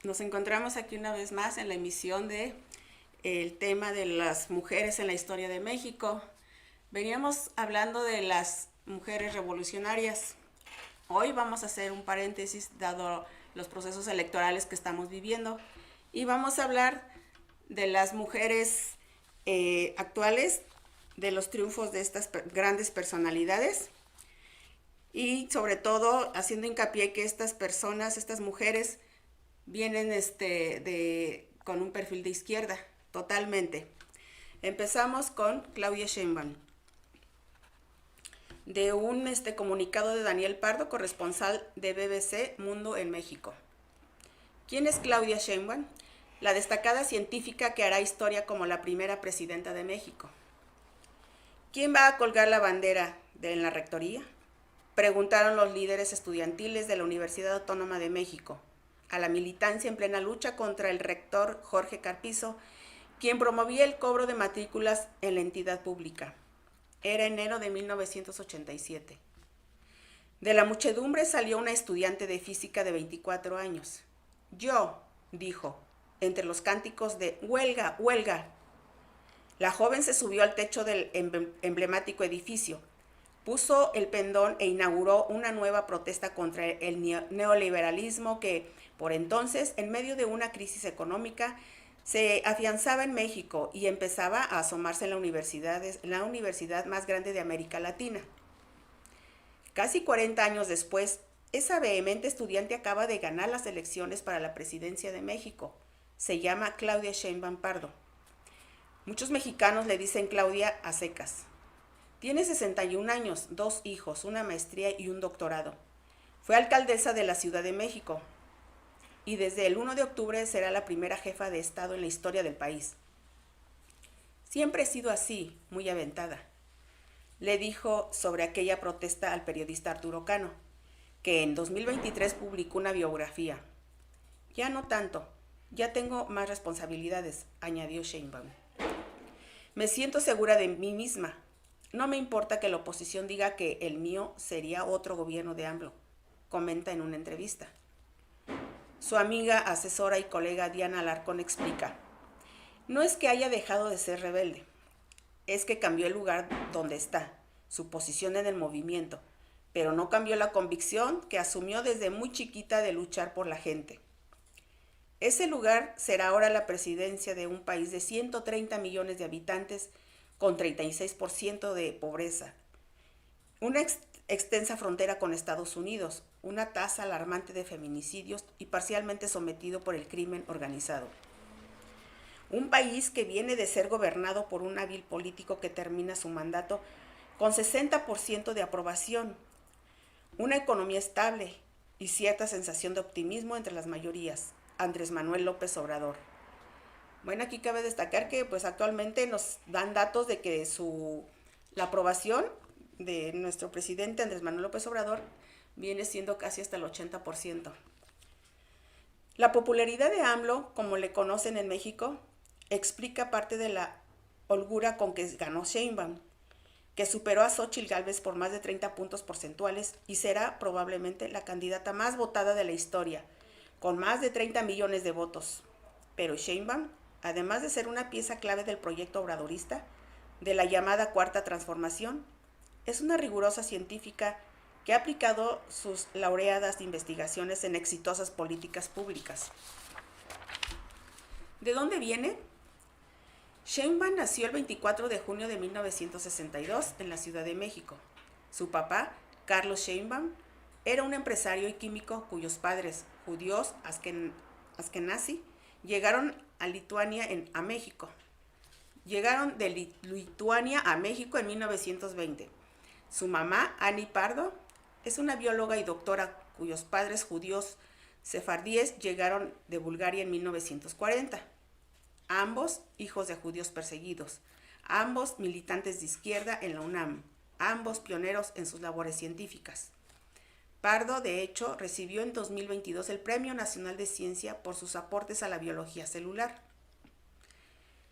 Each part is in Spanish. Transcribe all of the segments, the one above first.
Nos encontramos aquí una vez más en la emisión de el tema de las mujeres en la historia de México. Veníamos hablando de las mujeres revolucionarias. Hoy vamos a hacer un paréntesis dado los procesos electorales que estamos viviendo y vamos a hablar de las mujeres actuales, de los triunfos de estas grandes personalidades y sobre todo haciendo hincapié que estas personas, estas mujeres, vienen con un perfil de izquierda, totalmente. Empezamos con Claudia Sheinbaum. De un comunicado de Daniel Pardo, corresponsal de BBC Mundo en México. ¿Quién es Claudia Sheinbaum? La destacada científica que hará historia como la primera presidenta de México. ¿Quién va a colgar la bandera en la rectoría? Preguntaron los líderes estudiantiles de la Universidad Autónoma de México a la militancia en plena lucha contra el rector Jorge Carpizo, quien promovía el cobro de matrículas en la entidad pública. Era enero de 1987. De la muchedumbre salió una estudiante de física de 24 años. Yo, dijo, entre los cánticos de «¡Huelga, huelga!». La joven se subió al techo del emblemático edificio, puso el pendón e inauguró una nueva protesta contra el neoliberalismo que, por entonces, en medio de una crisis económica, se afianzaba en México y empezaba a asomarse en la universidad más grande de América Latina. Casi 40 años después, esa vehemente estudiante acaba de ganar las elecciones para la presidencia de México. Se llama Claudia Sheinbaum Pardo. Muchos mexicanos le dicen Claudia a secas. Tiene 61 años, 2 hijos, una maestría y un doctorado. Fue alcaldesa de la Ciudad de México y desde el 1 de octubre será la primera jefa de Estado en la historia del país. Siempre he sido así, muy aventada, le dijo sobre aquella protesta al periodista Arturo Cano, que en 2023 publicó una biografía. Ya no tanto, ya tengo más responsabilidades, añadió Sheinbaum. Me siento segura de mí misma. No me importa que la oposición diga que el mío sería otro gobierno de AMLO, comenta en una entrevista. Su amiga, asesora y colega Diana Alarcón explica, no es que haya dejado de ser rebelde, es que cambió el lugar donde está, su posición en el movimiento, pero no cambió la convicción que asumió desde muy chiquita de luchar por la gente. Ese lugar será ahora la presidencia de un país de 130 millones de habitantes con 36% de pobreza, una extensa frontera con Estados Unidos, una tasa alarmante de feminicidios y parcialmente sometido por el crimen organizado. Un país que viene de ser gobernado por un hábil político que termina su mandato con 60% de aprobación, una economía estable y cierta sensación de optimismo entre las mayorías. Andrés Manuel López Obrador. Bueno, aquí cabe destacar que pues actualmente nos dan datos de que la aprobación de nuestro presidente Andrés Manuel López Obrador viene siendo casi hasta el 80%. La popularidad de AMLO, como le conocen en México, explica parte de la holgura con que ganó Sheinbaum, que superó a Xóchitl Gálvez por más de 30 puntos porcentuales y será probablemente la candidata más votada de la historia, con más de 30 millones de votos. Pero Sheinbaum, además de ser una pieza clave del proyecto obradorista, de la llamada Cuarta Transformación, es una rigurosa científica que ha aplicado sus laureadas investigaciones en exitosas políticas públicas. ¿De dónde viene? Sheinbaum nació el 24 de junio de 1962 en la Ciudad de México. Su papá, Carlos Sheinbaum, era un empresario y químico cuyos padres, judíos askenazí, llegaron a Lituania a México. Llegaron de Lituania a México en 1920. Su mamá, Annie Pardo, es una bióloga y doctora cuyos padres judíos sefardíes llegaron de Bulgaria en 1940. Ambos hijos de judíos perseguidos, ambos militantes de izquierda en la UNAM, ambos pioneros en sus labores científicas. Pardo, de hecho, recibió en 2022 el Premio Nacional de Ciencia por sus aportes a la biología celular.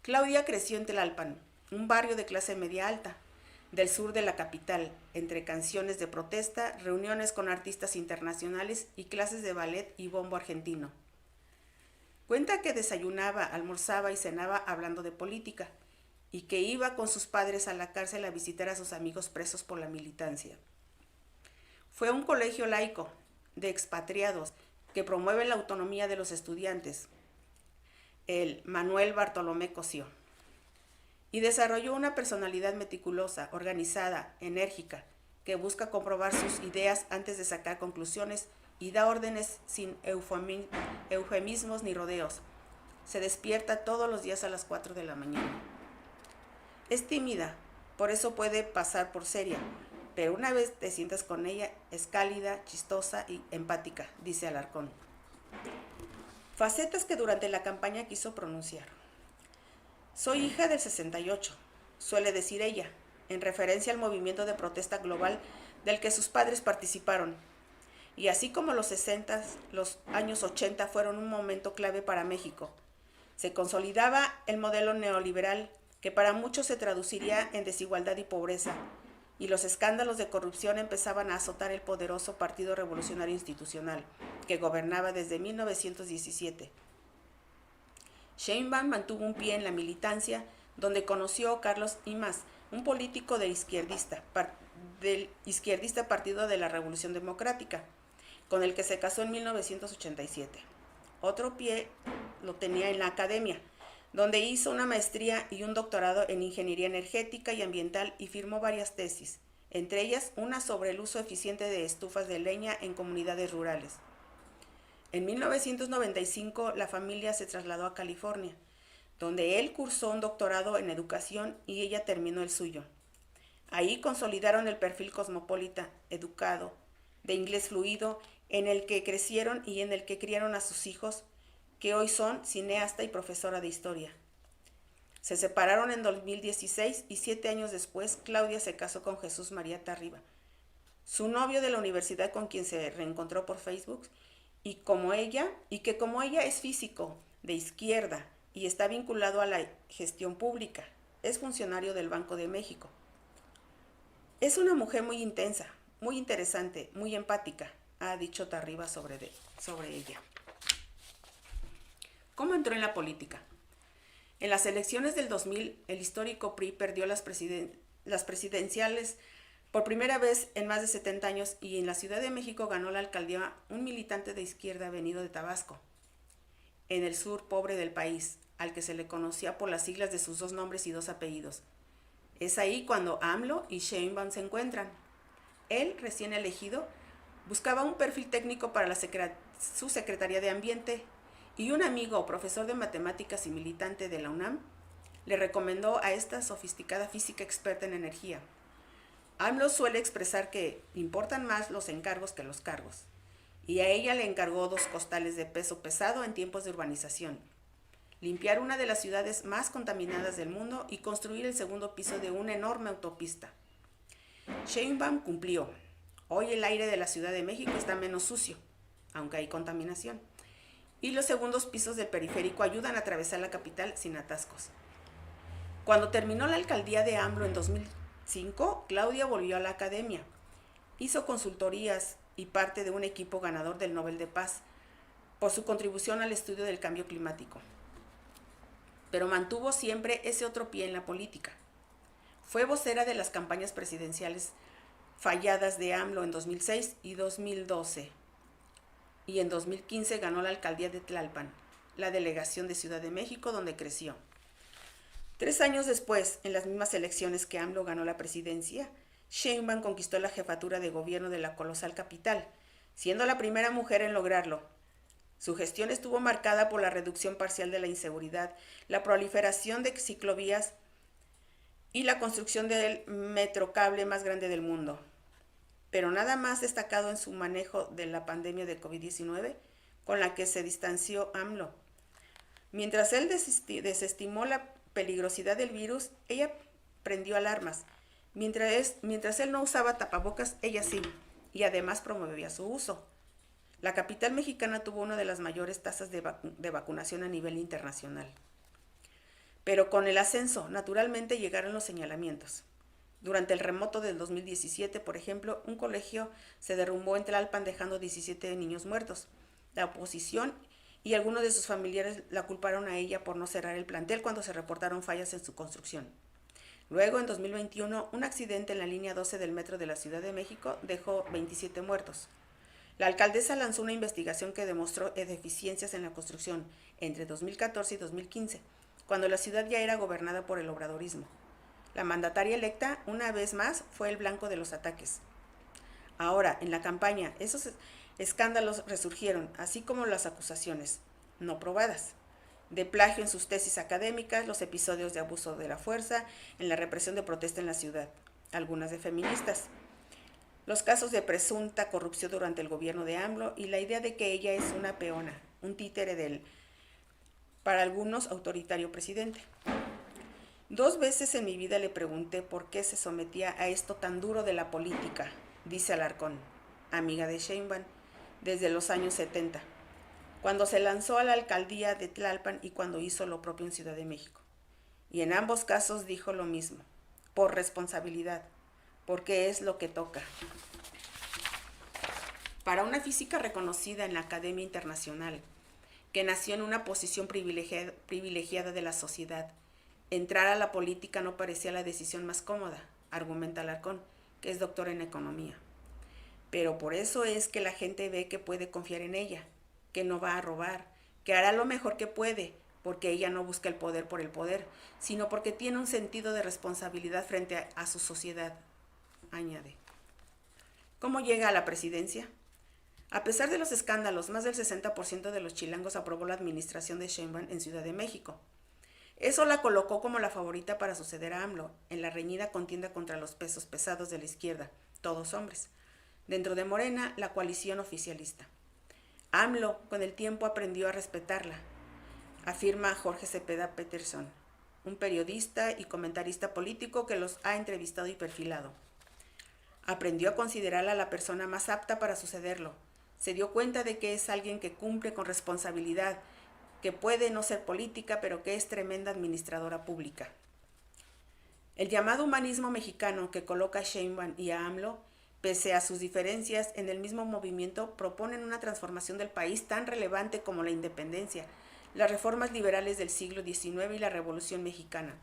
Claudia creció en Tlalpan, un barrio de clase media alta, del sur de la capital, entre canciones de protesta, reuniones con artistas internacionales y clases de ballet y bombo argentino. Cuenta que desayunaba, almorzaba y cenaba hablando de política y que iba con sus padres a la cárcel a visitar a sus amigos presos por la militancia. Fue un colegio laico de expatriados que promueve la autonomía de los estudiantes, el Manuel Bartolomé Cosío, y desarrolló una personalidad meticulosa, organizada, enérgica, que busca comprobar sus ideas antes de sacar conclusiones y da órdenes sin eufemismos ni rodeos. Se despierta todos los días a las 4 de la mañana. Es tímida, por eso puede pasar por seria, pero una vez te sientas con ella, es cálida, chistosa y empática, dice Alarcón. Facetas que durante la campaña quiso pronunciar. Soy hija del 68, suele decir ella, en referencia al movimiento de protesta global del que sus padres participaron. Y así como los 60, los años 80 fueron un momento clave para México. Se consolidaba el modelo neoliberal que para muchos se traduciría en desigualdad y pobreza, y los escándalos de corrupción empezaban a azotar el poderoso Partido Revolucionario Institucional, que gobernaba desde 1917. Sheinbaum mantuvo un pie en la militancia, donde conoció a Carlos Imaz, un político del izquierdista Partido de la Revolución Democrática, con el que se casó en 1987. Otro pie lo tenía en la academia, donde hizo una maestría y un doctorado en ingeniería energética y ambiental y firmó varias tesis, entre ellas una sobre el uso eficiente de estufas de leña en comunidades rurales. En 1995 la familia se trasladó a California, donde él cursó un doctorado en educación y ella terminó el suyo. Ahí consolidaron el perfil cosmopolita, educado, de inglés fluido, en el que crecieron y en el que criaron a sus hijos, que hoy son cineasta y profesora de historia. Se separaron en 2016 y 7 años después Claudia se casó con Jesús María Tarriba, su novio de la universidad con quien se reencontró por Facebook, y como ella es físico, de izquierda y está vinculado a la gestión pública. Es funcionario del Banco de México. Es una mujer muy intensa, muy interesante, muy empática, ha dicho Tarriba sobre ella. ¿Cómo entró en la política? En las elecciones del 2000, el histórico PRI perdió las presidenciales por primera vez en más de 70 años y en la Ciudad de México ganó la alcaldía un militante de izquierda venido de Tabasco, en el sur pobre del país, al que se le conocía por las siglas de sus 2 nombres y 2 apellidos. Es ahí cuando AMLO y Sheinbaum se encuentran. Él, recién elegido, buscaba un perfil técnico para su Secretaría de Ambiente, y un amigo, profesor de matemáticas y militante de la UNAM, le recomendó a esta sofisticada física experta en energía. AMLO suele expresar que importan más los encargos que los cargos, y a ella le encargó 2 costales de peso pesado en tiempos de urbanización: limpiar una de las ciudades más contaminadas del mundo y construir el 2º piso de una enorme autopista. Sheinbaum cumplió. Hoy el aire de la Ciudad de México está menos sucio, aunque hay contaminación, y los 2º pisos del periférico ayudan a atravesar la capital sin atascos. Cuando terminó la alcaldía de AMLO en 2005, Claudia volvió a la academia. Hizo consultorías y parte de un equipo ganador del Nobel de Paz por su contribución al estudio del cambio climático. Pero mantuvo siempre ese otro pie en la política. Fue vocera de las campañas presidenciales falladas de AMLO en 2006 y 2012. Y en 2015 ganó la alcaldía de Tlalpan, la delegación de Ciudad de México, donde creció. 3 años después, en las mismas elecciones que AMLO ganó la presidencia, Sheinbaum conquistó la jefatura de gobierno de la colosal capital, siendo la primera mujer en lograrlo. Su gestión estuvo marcada por la reducción parcial de la inseguridad, la proliferación de ciclovías y la construcción del metrocable más grande del mundo. Pero nada más destacado en su manejo de la pandemia de COVID-19, con la que se distanció AMLO. Mientras él desestimó la peligrosidad del virus, ella prendió alarmas. Mientras él no usaba tapabocas, ella sí, y además promovía su uso. La capital mexicana tuvo una de las mayores tasas de vacunación a nivel internacional. Pero con el ascenso, naturalmente llegaron los señalamientos. Durante el remoto del 2017, por ejemplo, un colegio se derrumbó en Tlalpan dejando 17 niños muertos. La oposición y algunos de sus familiares la culparon a ella por no cerrar el plantel cuando se reportaron fallas en su construcción. Luego, en 2021, un accidente en la línea 12 del metro de la Ciudad de México dejó 27 muertos. La alcaldesa lanzó una investigación que demostró deficiencias en la construcción entre 2014 y 2015, cuando la ciudad ya era gobernada por el obradorismo. La mandataria electa, una vez más, fue el blanco de los ataques. Ahora, en la campaña, esos escándalos resurgieron, así como las acusaciones, no probadas, de plagio en sus tesis académicas, los episodios de abuso de la fuerza, en la represión de protesta en la ciudad, algunas de feministas, los casos de presunta corrupción durante el gobierno de AMLO y la idea de que ella es una peona, un títere del, para algunos, autoritario presidente. 2 veces en mi vida le pregunté por qué se sometía a esto tan duro de la política, dice Alarcón, amiga de Sheinbaum, desde los años 70, cuando se lanzó a la alcaldía de Tlalpan y cuando hizo lo propio en Ciudad de México. Y en ambos casos dijo lo mismo, por responsabilidad, porque es lo que toca. Para una física reconocida en la Academia Internacional, que nació en una posición privilegiada de la sociedad, entrar a la política no parecía la decisión más cómoda, argumenta Alarcón, que es doctor en economía. Pero por eso es que la gente ve que puede confiar en ella, que no va a robar, que hará lo mejor que puede, porque ella no busca el poder por el poder, sino porque tiene un sentido de responsabilidad frente a su sociedad, añade. ¿Cómo llega a la presidencia? A pesar de los escándalos, más del 60% de los chilangos aprobó la administración de Sheinbaum en Ciudad de México. Eso la colocó como la favorita para suceder a AMLO en la reñida contienda contra los pesos pesados de la izquierda, todos hombres. Dentro de Morena, la coalición oficialista. AMLO con el tiempo aprendió a respetarla, afirma Jorge Cepeda Peterson, un periodista y comentarista político que los ha entrevistado y perfilado. Aprendió a considerarla la persona más apta para sucederlo. Se dio cuenta de que es alguien que cumple con responsabilidad, que puede no ser política, pero que es tremenda administradora pública. El llamado humanismo mexicano que coloca a Sheinbaum y a AMLO, pese a sus diferencias en el mismo movimiento, proponen una transformación del país tan relevante como la independencia, las reformas liberales del siglo XIX y la Revolución Mexicana.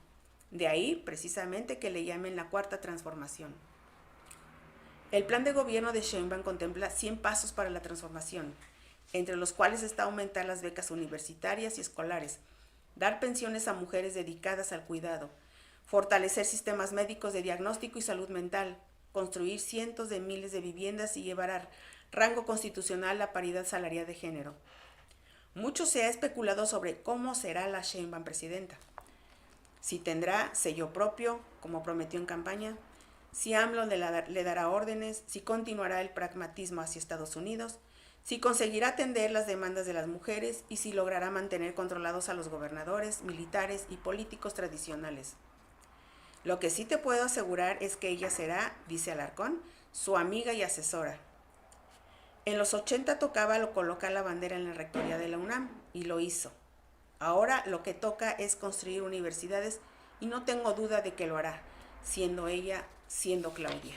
De ahí, precisamente, que le llamen la Cuarta Transformación. El plan de gobierno de Sheinbaum contempla 100 pasos para la transformación, entre los cuales está aumentar las becas universitarias y escolares, dar pensiones a mujeres dedicadas al cuidado, fortalecer sistemas médicos de diagnóstico y salud mental, construir cientos de miles de viviendas y llevar a rango constitucional la paridad salarial de género. Mucho se ha especulado sobre cómo será la Sheinbaum presidenta. Si tendrá sello propio, como prometió en campaña, si AMLO le dará órdenes, si continuará el pragmatismo hacia Estados Unidos, si conseguirá atender las demandas de las mujeres y si logrará mantener controlados a los gobernadores, militares y políticos tradicionales. Lo que sí te puedo asegurar es que ella será, dice Alarcón, su amiga y asesora. En los 80 tocaba colocar la bandera en la rectoría de la UNAM y lo hizo. Ahora lo que toca es construir universidades y no tengo duda de que lo hará, siendo ella, siendo Claudia.